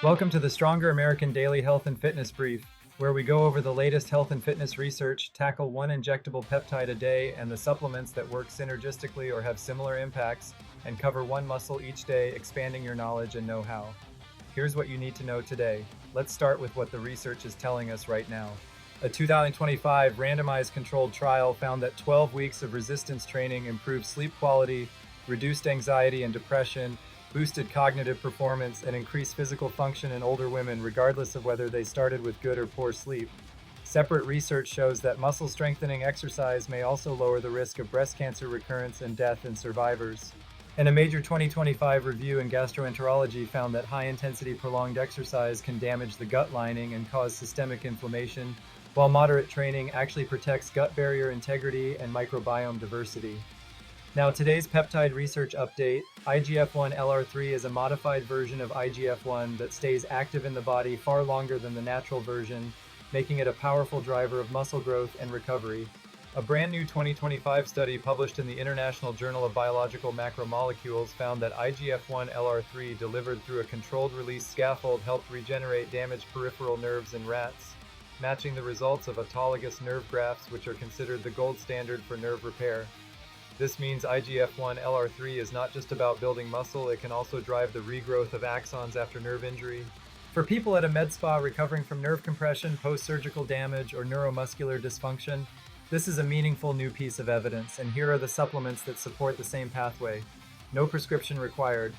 Welcome to the Stronger American Daily Health and Fitness Brief, where we go over the latest health and fitness research, tackle one injectable peptide a day and the supplements that work synergistically or have similar impacts, and cover one muscle each day, expanding your knowledge and know-how. Here's what you need to know today. Let's start with what the research is telling us right now. A 2025 randomized controlled trial found that 12 weeks of resistance training improved sleep quality, reduced anxiety and depression, boosted cognitive performance, and increased physical function in older women regardless of whether they started with good or poor sleep. Separate research shows that muscle strengthening exercise may also lower the risk of breast cancer recurrence and death in survivors. And a major 2025 review in gastroenterology found that high-intensity prolonged exercise can damage the gut lining and cause systemic inflammation, while moderate training actually protects gut barrier integrity and microbiome diversity. Now, today's peptide research update. IGF-1 LR3 is a modified version of IGF-1 that stays active in the body far longer than the natural version, making it a powerful driver of muscle growth and recovery. A brand new 2025 study published in the International Journal of Biological Macromolecules found that IGF-1 LR3 delivered through a controlled-release scaffold helped regenerate damaged peripheral nerves in rats, matching the results of autologous nerve grafts, which are considered the gold standard for nerve repair. This means IGF-1 LR3 is not just about building muscle, it can also drive the regrowth of axons after nerve injury. For people at a med spa recovering from nerve compression, post-surgical damage, or neuromuscular dysfunction, this is a meaningful new piece of evidence, and here are the supplements that support the same pathway. No prescription required.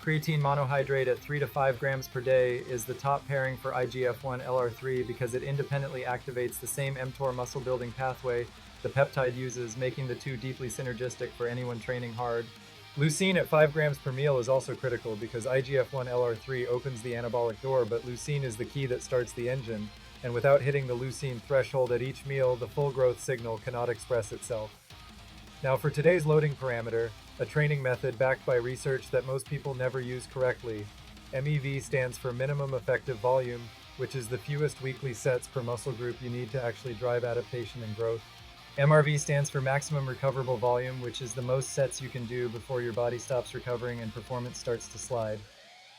Creatine monohydrate at 3 to 5 grams per day is the top pairing for IGF-1 LR3 because it independently activates the same mTOR muscle-building pathway the peptide uses, making the two deeply synergistic for anyone training hard. Leucine at 5 grams per meal is also critical because IGF-1 LR3 opens the anabolic door, but leucine is the key that starts the engine, and without hitting the leucine threshold at each meal, the full growth signal cannot express itself. Now for today's loading parameter, a training method backed by research that most people never use correctly. MEV stands for minimum effective volume, which is the fewest weekly sets per muscle group you need to actually drive adaptation and growth. MRV stands for maximum recoverable volume, which is the most sets you can do before your body stops recovering and performance starts to slide.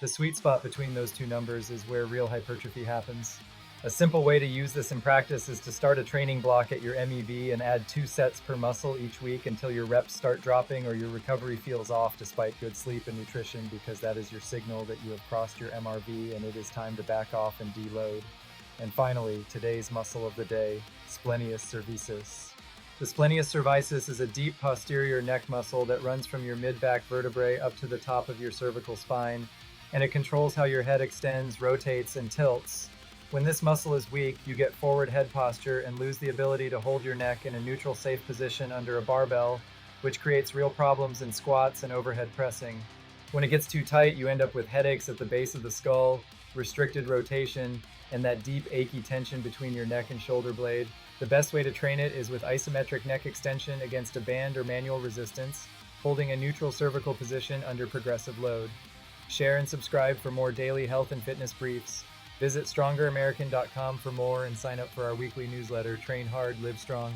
The sweet spot between those two numbers is where real hypertrophy happens. A simple way to use this in practice is to start a training block at your MEV and add 2 sets per muscle each week until your reps start dropping or your recovery feels off despite good sleep and nutrition, because that is your signal that you have crossed your MRV and it is time to back off and deload. And finally, today's muscle of the day, splenius cervicis. The splenius cervicis is a deep posterior neck muscle that runs from your mid-back vertebrae up to the top of your cervical spine, and it controls how your head extends, rotates, and tilts. When this muscle is weak, you get forward head posture and lose the ability to hold your neck in a neutral, safe position under a barbell, which creates real problems in squats and overhead pressing. When it gets too tight, you end up with headaches at the base of the skull, restricted rotation, and that deep, achy tension between your neck and shoulder blade. The best way to train it is with isometric neck extension against a band or manual resistance, holding a neutral cervical position under progressive load. Share and subscribe for more daily health and fitness briefs. Visit StrongerAmerican.com for more and sign up for our weekly newsletter, Train Hard, Live Strong.